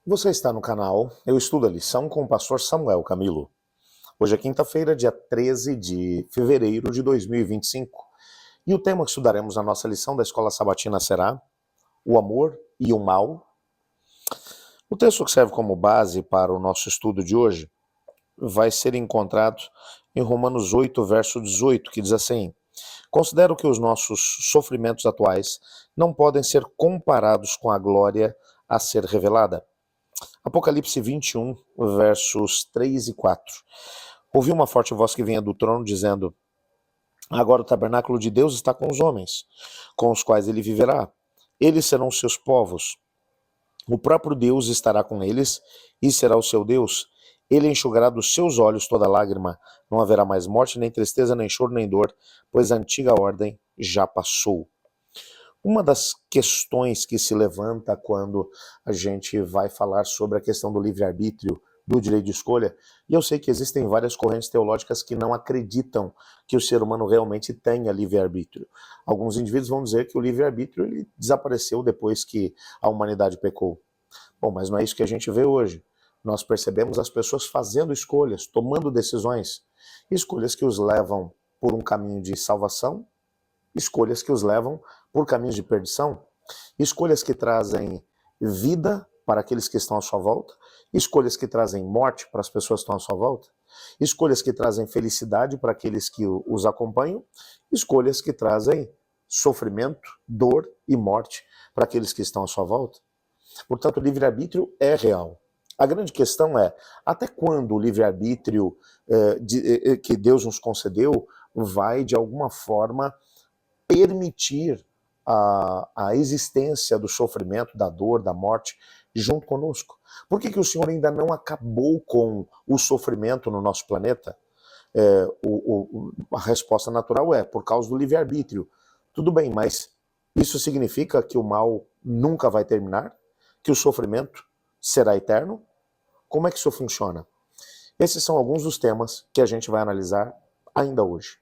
Você está no canal Eu Estudo a Lição com o pastor Samuel Camilo. Hoje é quinta-feira, dia 13 de fevereiro de 2025. E o tema que estudaremos na nossa lição da Escola Sabatina será o amor e o mal. O texto que serve como base para o nosso estudo de hoje vai ser encontrado em Romanos 8, verso 18, que diz assim: Considero que os nossos sofrimentos atuais não podem ser comparados com a glória a ser revelada. Apocalipse 21, versos 3 e 4. Ouvi uma forte voz que vinha do trono dizendo: Agora o tabernáculo de Deus está com os homens, com os quais ele viverá. Eles serão seus povos. O próprio Deus estará com eles e será o seu Deus. Ele enxugará dos seus olhos toda lágrima. Não haverá mais morte, nem tristeza, nem choro, nem dor, pois a antiga ordem já passou. Uma das questões que se levanta quando a gente vai falar sobre a questão do livre-arbítrio, do direito de escolha, e eu sei que existem várias correntes teológicas que não acreditam que o ser humano realmente tenha livre-arbítrio. Alguns indivíduos vão dizer que o livre-arbítrio ele desapareceu depois que a humanidade pecou. Bom, mas não é isso que a gente vê hoje. Nós percebemos as pessoas fazendo escolhas, tomando decisões, escolhas que os levam por um caminho de salvação, escolhas que os levam por caminhos de perdição, escolhas que trazem vida para aqueles que estão à sua volta, escolhas que trazem morte para as pessoas que estão à sua volta, escolhas que trazem felicidade para aqueles que os acompanham, escolhas que trazem sofrimento, dor e morte para aqueles que estão à sua volta. Portanto, o livre-arbítrio é real. A grande questão é, até quando o livre-arbítrio que Deus nos concedeu vai, de alguma forma, permitir a existência do sofrimento, da dor, da morte junto conosco? Por que o Senhor ainda não acabou com o sofrimento no nosso planeta? A resposta natural é por causa do livre-arbítrio. Tudo bem, mas isso significa que o mal nunca vai terminar? Que o sofrimento será eterno? Como é que isso funciona? Esses são alguns dos temas que a gente vai analisar ainda hoje.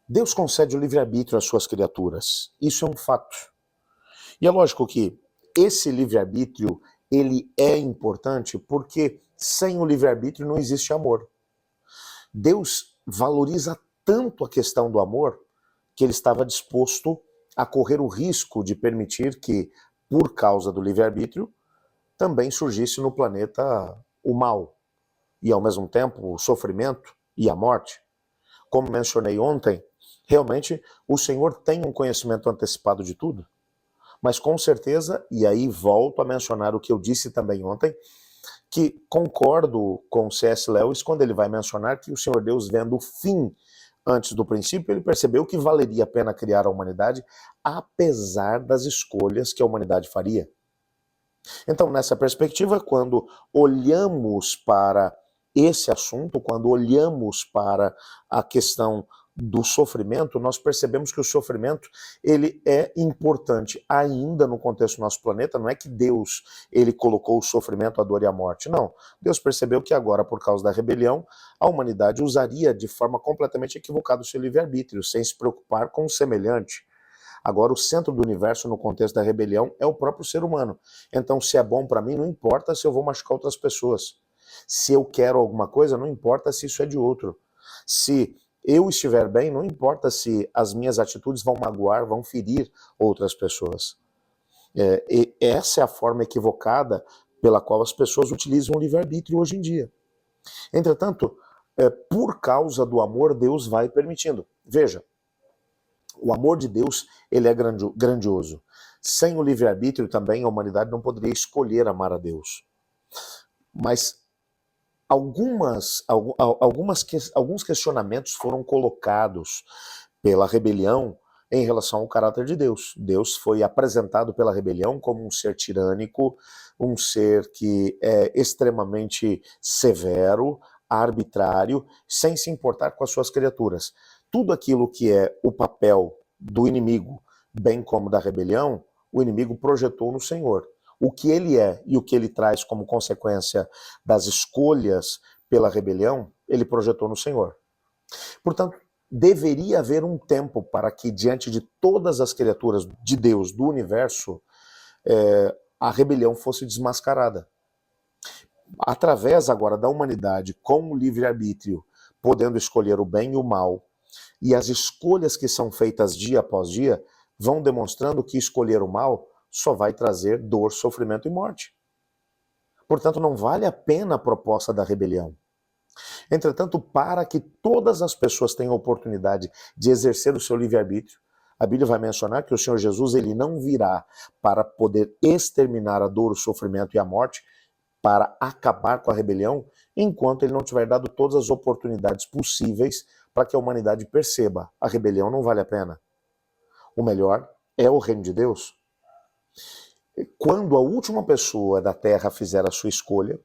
Deus concede o livre-arbítrio às suas criaturas. Isso é um fato. E é lógico que esse livre-arbítrio, ele é importante porque sem o livre-arbítrio não existe amor. Deus valoriza tanto a questão do amor que ele estava disposto a correr o risco de permitir que, por causa do livre-arbítrio, também surgisse no planeta o mal e, ao mesmo tempo, o sofrimento e a morte. Como mencionei ontem, realmente o Senhor tem um conhecimento antecipado de tudo, mas com certeza, e aí volto a mencionar o que eu disse também ontem, que concordo com C.S. Lewis quando ele vai mencionar que o Senhor Deus, vendo o fim antes do princípio, ele percebeu que valeria a pena criar a humanidade, apesar das escolhas que a humanidade faria. Então, nessa perspectiva, quando olhamos para esse assunto, quando olhamos para a questão do sofrimento, nós percebemos que o sofrimento ele é importante ainda no contexto do nosso planeta. Não é que Deus ele colocou o sofrimento, a dor e a morte, não. Deus percebeu que agora, por causa da rebelião, a humanidade usaria de forma completamente equivocada o seu livre-arbítrio, sem se preocupar com o semelhante. Agora, o centro do universo no contexto da rebelião é o próprio ser humano. Então, se é bom para mim, não importa se eu vou machucar outras pessoas. Se eu quero alguma coisa, não importa se isso é de outro. Se eu estiver bem, não importa se as minhas atitudes vão magoar, vão ferir outras pessoas. E essa é a forma equivocada pela qual as pessoas utilizam o livre-arbítrio hoje em dia. Entretanto, por causa do amor, Deus vai permitindo. Veja, o amor de Deus ele é grandioso. Sem o livre-arbítrio também a humanidade não poderia escolher amar a Deus. Mas alguns questionamentos foram colocados pela rebelião em relação ao caráter de Deus. Deus foi apresentado pela rebelião como um ser tirânico, um ser que é extremamente severo, arbitrário, sem se importar com as suas criaturas. tudo aquilo que é o papel do inimigo, bem como da rebelião, o inimigo projetou no Senhor. O que ele é e o que ele traz como consequência das escolhas pela rebelião, ele projetou no Senhor. Portanto, deveria haver um tempo para que, diante de todas as criaturas de Deus, do universo, a rebelião fosse desmascarada. Através agora da humanidade, com o livre-arbítrio, podendo escolher o bem e o mal, e as escolhas que são feitas dia após dia, vão demonstrando que escolher o mal só vai trazer dor, sofrimento e morte. Portanto, não vale a pena a proposta da rebelião. Entretanto, para que todas as pessoas tenham oportunidade de exercer o seu livre-arbítrio, a Bíblia vai mencionar que o Senhor Jesus ele não virá para poder exterminar a dor, o sofrimento e a morte, para acabar com a rebelião, enquanto ele não tiver dado todas as oportunidades possíveis para que a humanidade perceba: a rebelião não vale a pena. O melhor é o reino de Deus. Quando a última pessoa da terra fizer a sua escolha,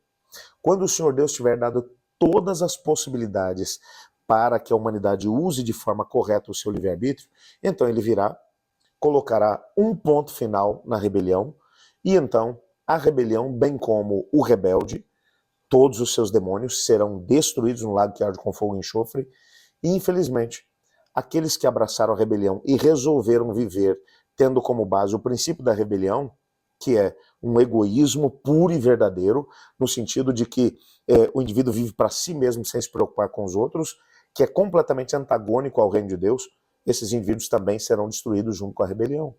quando o Senhor Deus tiver dado todas as possibilidades para que a humanidade use de forma correta o seu livre-arbítrio, então ele virá, colocará um ponto final na rebelião, e então a rebelião, bem como o rebelde, todos os seus demônios serão destruídos no lago que arde com fogo e enxofre, e infelizmente, aqueles que abraçaram a rebelião e resolveram viver tendo como base o princípio da rebelião, que é um egoísmo puro e verdadeiro, no sentido de que o indivíduo vive para si mesmo sem se preocupar com os outros, que é completamente antagônico ao reino de Deus, esses indivíduos também serão destruídos junto com a rebelião.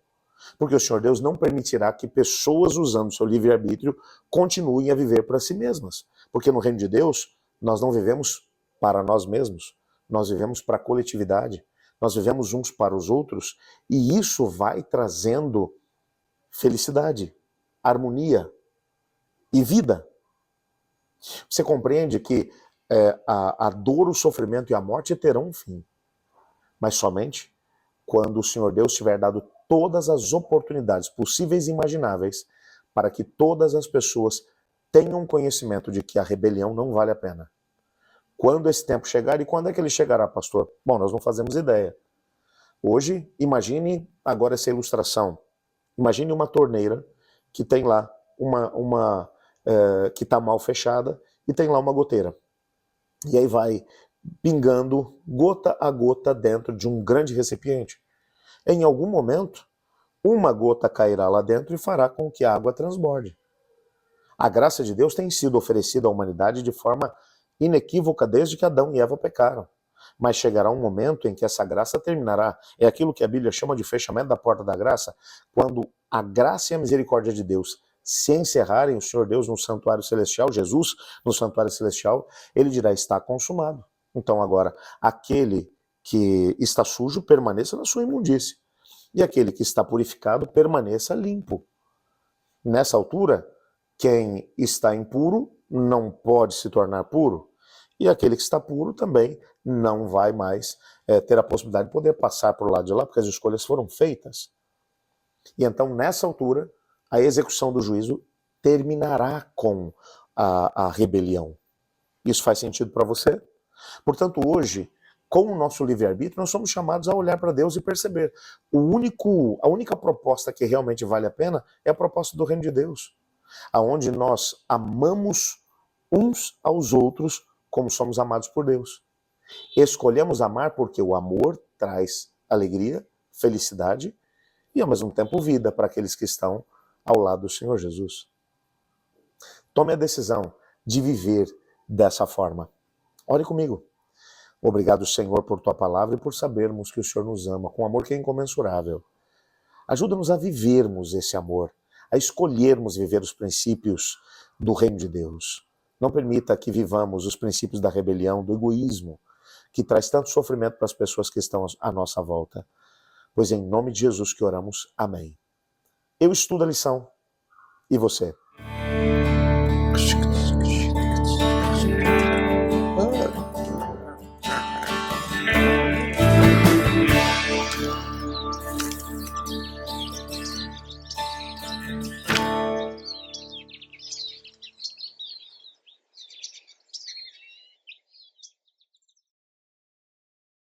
Porque o Senhor Deus não permitirá que pessoas usando seu livre-arbítrio continuem a viver para si mesmas. Porque no reino de Deus, nós não vivemos para nós mesmos, nós vivemos para a coletividade, nós vivemos uns para os outros, e isso vai trazendo felicidade, harmonia e vida. Você compreende que a dor, o sofrimento e a morte terão um fim, mas somente quando o Senhor Deus tiver dado todas as oportunidades possíveis e imagináveis para que todas as pessoas tenham conhecimento de que a rebelião não vale a pena. Quando esse tempo chegar, e quando é que ele chegará, pastor? Bom, nós não fazemos ideia. Hoje, imagine agora essa ilustração. Imagine uma torneira que tem lá que está mal fechada e tem lá uma goteira. E aí vai pingando gota a gota dentro de um grande recipiente. Em algum momento, uma gota cairá lá dentro e fará com que a água transborde. A graça de Deus tem sido oferecida à humanidade de forma inequívoca desde que Adão e Eva pecaram. Mas chegará um momento em que essa graça terminará. É aquilo que a Bíblia chama de fechamento da porta da graça, quando a graça e a misericórdia de Deus se encerrarem, o Senhor Deus no santuário celestial, Jesus no santuário celestial, ele dirá: está consumado. Então agora, aquele que está sujo permaneça na sua imundície, e aquele que está purificado permaneça limpo. Nessa altura, quem está impuro não pode se tornar puro, e aquele que está puro também não vai mais ter a possibilidade de poder passar por lado de lá, porque as escolhas foram feitas. E então, nessa altura, a execução do juízo terminará com a rebelião. Isso faz sentido para você? Portanto, hoje, com o nosso livre-arbítrio, nós somos chamados a olhar para Deus e perceber. A única proposta que realmente vale a pena é a proposta do reino de Deus, aonde nós amamos uns aos outros como somos amados por Deus. Escolhemos amar porque o amor traz alegria, felicidade e, ao mesmo tempo, vida para aqueles que estão ao lado do Senhor Jesus. Tome a decisão de viver dessa forma. Ore comigo. Obrigado, Senhor, por tua palavra e por sabermos que o Senhor nos ama com amor que é incomensurável. Ajuda-nos a vivermos esse amor, a escolhermos viver os princípios do reino de Deus. Não permita que vivamos os princípios da rebelião, do egoísmo, que traz tanto sofrimento para as pessoas que estão à nossa volta. Pois em nome de Jesus que oramos. Amém. Eu estudo a lição. E você?